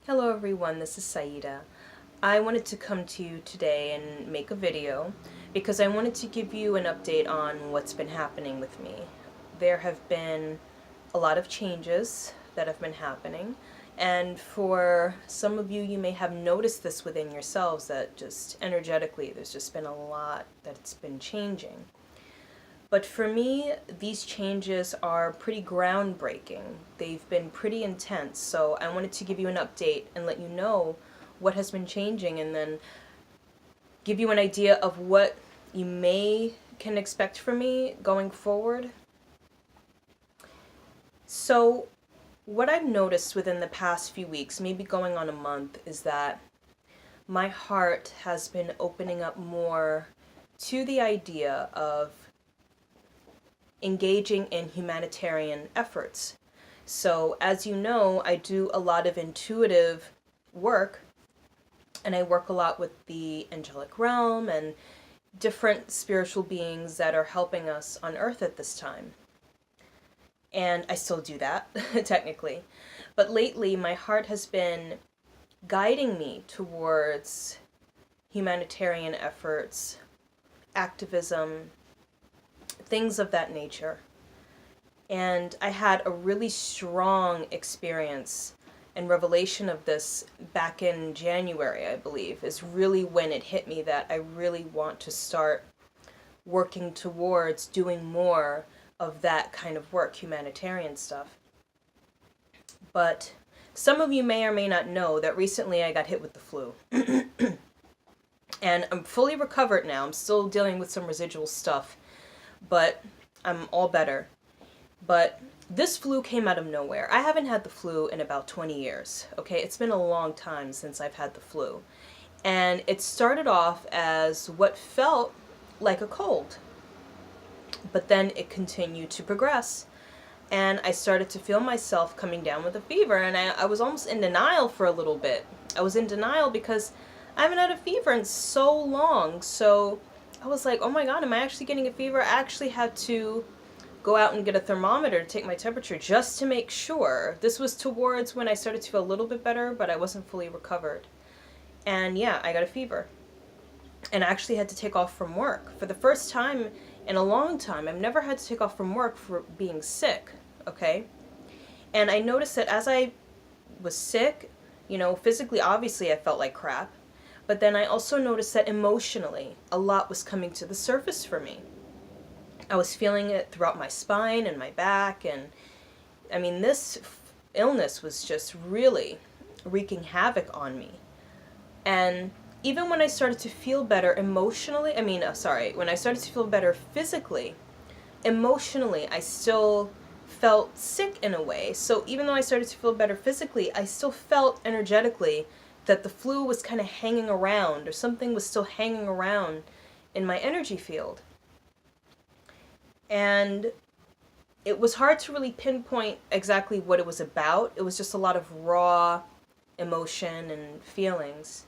Hello everyone, this is Saida. I wanted to come to you today and make a video because I wanted to give you an update on what's been happening with me. There have been a lot of changes that have been happening, and for some of you, you may have noticed this within yourselves that just energetically there's just been a lot that's been changing. But for me, these changes are pretty groundbreaking. They've been pretty intense, so I wanted to give you an update and let you know what has been changing and then give you an idea of what you can expect from me going forward. So, what I've noticed within the past few weeks, maybe going on a month, is that my heart has been opening up more to the idea of engaging in humanitarian efforts. So, as you know, I do a lot of intuitive work, and I work a lot with the angelic realm and different spiritual beings that are helping us on Earth at this time. And I still do that, technically. But lately, my heart has been guiding me towards humanitarian efforts, activism, things of that nature. And I had a really strong experience and revelation of this back in January, I believe, is really when it hit me that I really want to start working towards doing more of that kind of work, humanitarian stuff. But some of you may or may not know that recently I got hit with the flu. And I'm fully recovered now. I'm still dealing with some residual stuff, but I'm all better. But this flu came out of nowhere. I haven't had the flu in about 20 years, okay? It's been a long time since I've had the flu. And it started off as what felt like a cold. But then it continued to progress. And I started to feel myself coming down with a fever. And I was almost in denial for a little bit. I was in denial because I haven't had a fever in so long. So I was like, oh my God, am I actually getting a fever? I actually had to go out and get a thermometer to take my temperature just to make sure. This was towards when I started to feel a little bit better, but I wasn't fully recovered. And yeah, I got a fever. And I actually had to take off from work. For the first time in a long time, I've never had to take off from work for being sick, okay? And I noticed that as I was sick, physically, obviously, I felt like crap. But then I also noticed that emotionally, a lot was coming to the surface for me. I was feeling it throughout my spine and my back, and I mean, this illness was just really wreaking havoc on me. And even when I started to feel better emotionally, when I started to feel better physically, emotionally, I still felt sick in a way. So even though I started to feel better physically, I still felt energetically that the flu was kind of hanging around, or something was still hanging around in my energy field. And it was hard to really pinpoint exactly what it was about. It was just a lot of raw emotion and feelings.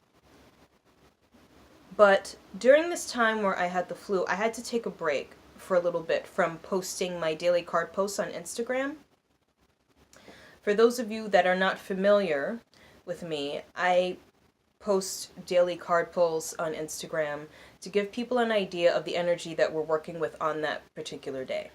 But during this time where I had the flu, I had to take a break for a little bit from posting my daily card posts on Instagram. For those of you that are not familiar with me, I post daily card pulls on Instagram to give people an idea of the energy that we're working with on that particular day.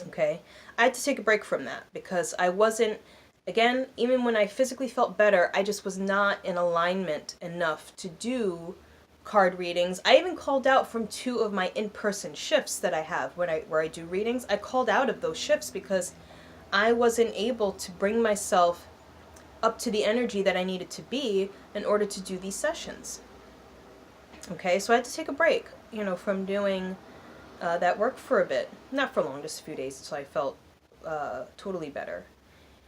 Okay? I had to take a break from that because I wasn't, again, even when I physically felt better, I just was not in alignment enough to do card readings. I even called out from 2 of my in-person shifts that I have where I do readings. I called out of those shifts because I wasn't able to bring myself up to the energy that I needed to be in order to do these sessions. Okay, so I had to take a break, from doing that work for a bit. Not for long, just a few days until I felt totally better.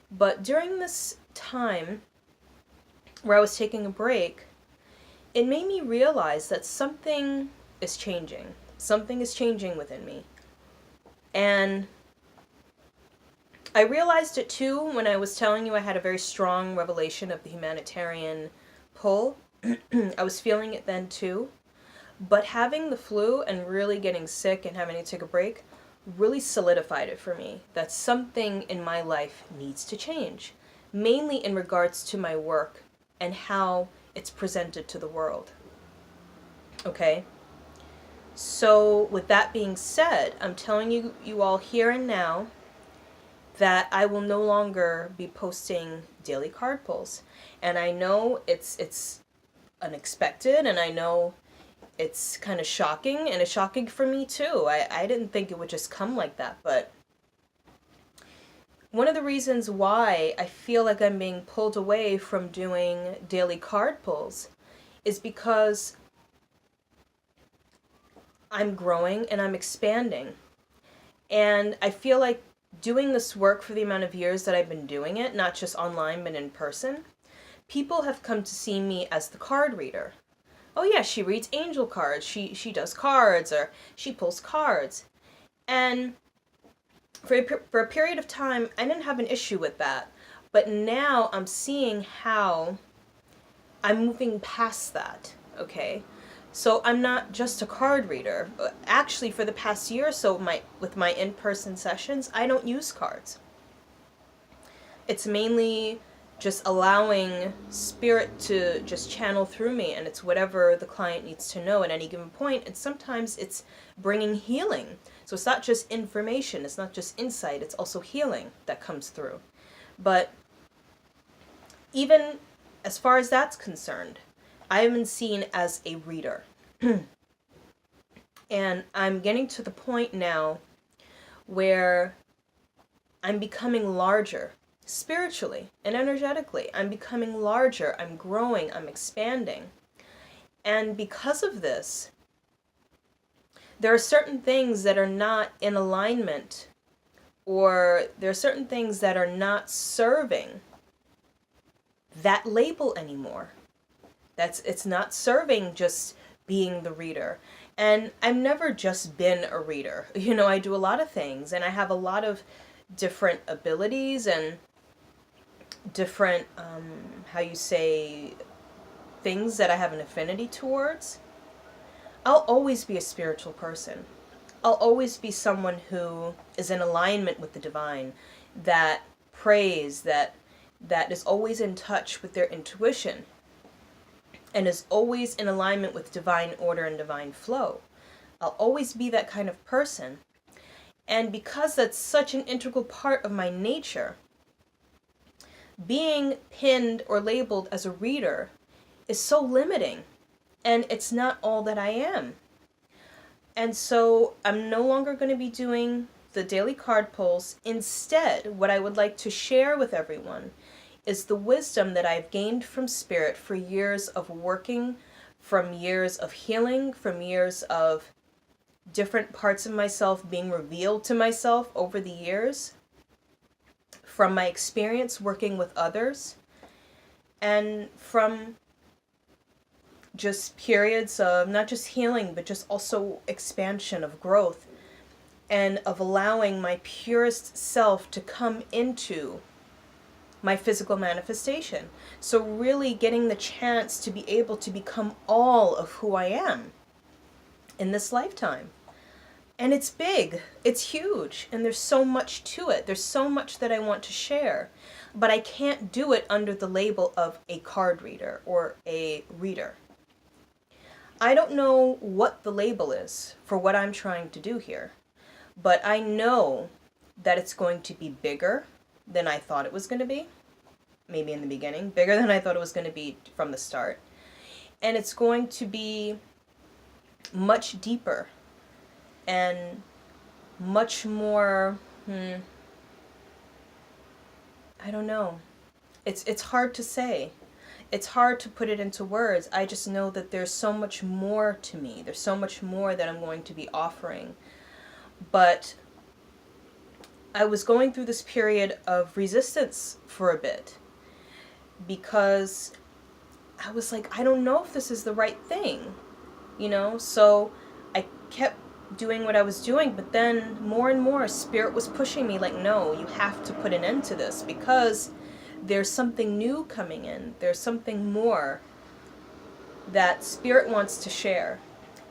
But during this time where I was taking a break, it made me realize that something is changing. Something is changing within me. And I realized it too when I was telling you I had a very strong revelation of the humanitarian pull. I was feeling it then too. But having the flu and really getting sick and having to take a break really solidified it for me that something in my life needs to change. mainly in regards to my work and how it's presented to the world. Okay? So, with that being said, I'm telling you all here and now that I will no longer be posting daily card pulls. And I know it's unexpected, and I know it's kind of shocking, and it's shocking for me too. I didn't think it would just come like that, but one of the reasons why I feel like I'm being pulled away from doing daily card pulls is because I'm growing and I'm expanding. And I feel like doing this work for the amount of years that I've been doing it, not just online but in person, people have come to see me as the card reader. Oh yeah, she reads angel cards, she does cards, or she pulls cards. And for a period of time, I didn't have an issue with that. But now I'm seeing how I'm moving past that, okay? So I'm not just a card reader. Actually, for the past year or so, with my in-person sessions, I don't use cards. It's mainly just allowing spirit to just channel through me, and it's whatever the client needs to know at any given point. And sometimes it's bringing healing. So it's not just information, it's not just insight, it's also healing that comes through. But even as far as that's concerned, I have been seen as a reader. And I'm getting to the point now where I'm becoming larger spiritually and energetically. I'm becoming larger, I'm growing, I'm expanding. And because of this, there are certain things that are not in alignment, or there are certain things that are not serving that label anymore. It's not serving just being the reader. And I've never just been a reader. You know, I do a lot of things, and I have a lot of different abilities and different, things that I have an affinity towards. I'll always be a spiritual person. I'll always be someone who is in alignment with the divine, that prays, that is always in touch with their intuition, and is always in alignment with divine order and divine flow. I'll always be that kind of person. And because that's such an integral part of my nature, being pinned or labeled as a reader is so limiting, and it's not all that I am. And so I'm no longer going to be doing the daily card pulls. Instead, what I would like to share with everyone is the wisdom that I've gained from spirit for years of working, from years of healing, from years of different parts of myself being revealed to myself over the years, from my experience working with others, and from just periods of not just healing, but just also expansion of growth, and of allowing my purest self to come into my physical manifestation. So really getting the chance to be able to become all of who I am in this lifetime. And it's big, it's huge, and there's so much to it. There's so much that I want to share, but I can't do it under the label of a card reader or a reader. I don't know what the label is for what I'm trying to do here, but I know that it's going to be bigger than I thought it was going to be, maybe in the beginning, bigger than I thought it was going to be from the start. And it's going to be much deeper and much more, I don't know. It's hard to say. It's hard to put it into words. I just know that there's so much more to me. There's so much more that I'm going to be offering. But I was going through this period of resistance for a bit, because I was like, I don't know if this is the right thing, you know? So I kept doing what I was doing, but then more and more spirit was pushing me like, no, you have to put an end to this, because there's something new coming in. There's something more that spirit wants to share.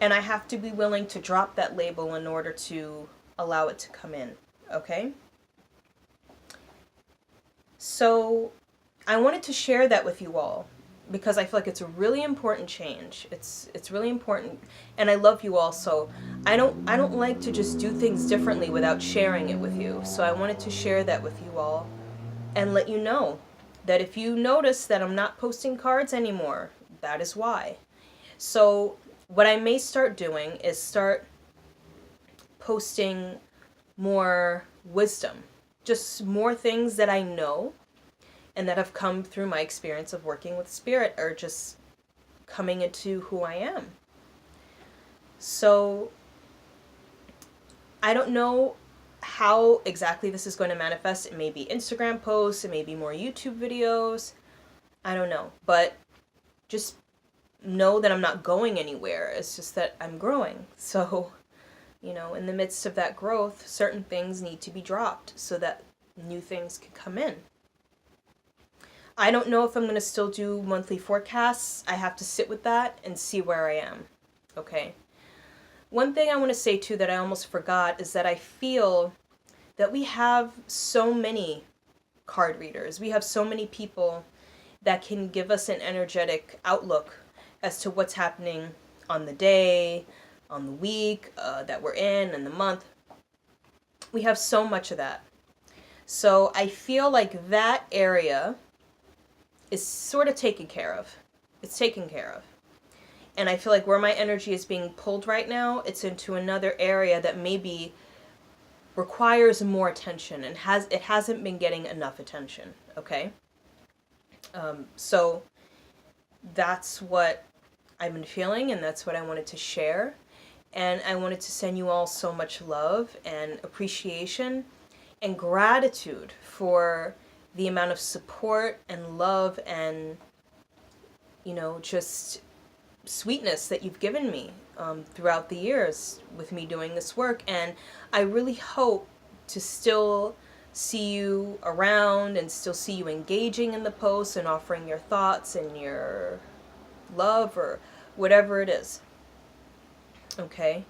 And I have to be willing to drop that label in order to allow it to come in. Okay? So I wanted to share that with you all because I feel like it's a really important change. It's really important, and I love you all, so I don't like to just do things differently without sharing it with you. So I wanted to share that with you all and let you know that if you notice that I'm not posting cards anymore, that is why. So what I may start doing is start posting more wisdom, just more things that I know and that have come through my experience of working with spirit, or just coming into who I am. So I don't know how exactly this is going to manifest. It may be Instagram posts, it may be more YouTube videos. I don't know. But just know that I'm not going anywhere. It's just that I'm growing. So, in the midst of that growth, certain things need to be dropped so that new things can come in. I don't know if I'm going to still do monthly forecasts. I have to sit with that and see where I am. Okay? One thing I want to say too that I almost forgot is that I feel that we have so many card readers. We have so many people that can give us an energetic outlook as to what's happening on the day, on the week that we're in, and the month. We have so much of that. So I feel like that area is sort of taken care of. It's taken care of. And I feel like where my energy is being pulled right now, it's into another area that maybe requires more attention and it hasn't been getting enough attention. Okay? So that's what I've been feeling, and that's what I wanted to share. And I wanted to send you all so much love and appreciation and gratitude for the amount of support and love and, just sweetness that you've given me throughout the years with me doing this work. And I really hope to still see you around and still see you engaging in the posts and offering your thoughts and your love or whatever it is. Okay?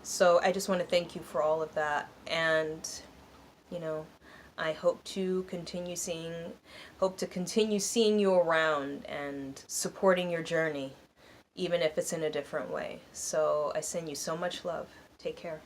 So I just want to thank you for all of that. And, I hope to continue seeing you around and supporting your journey, even if it's in a different way. So I send you so much love. Take care.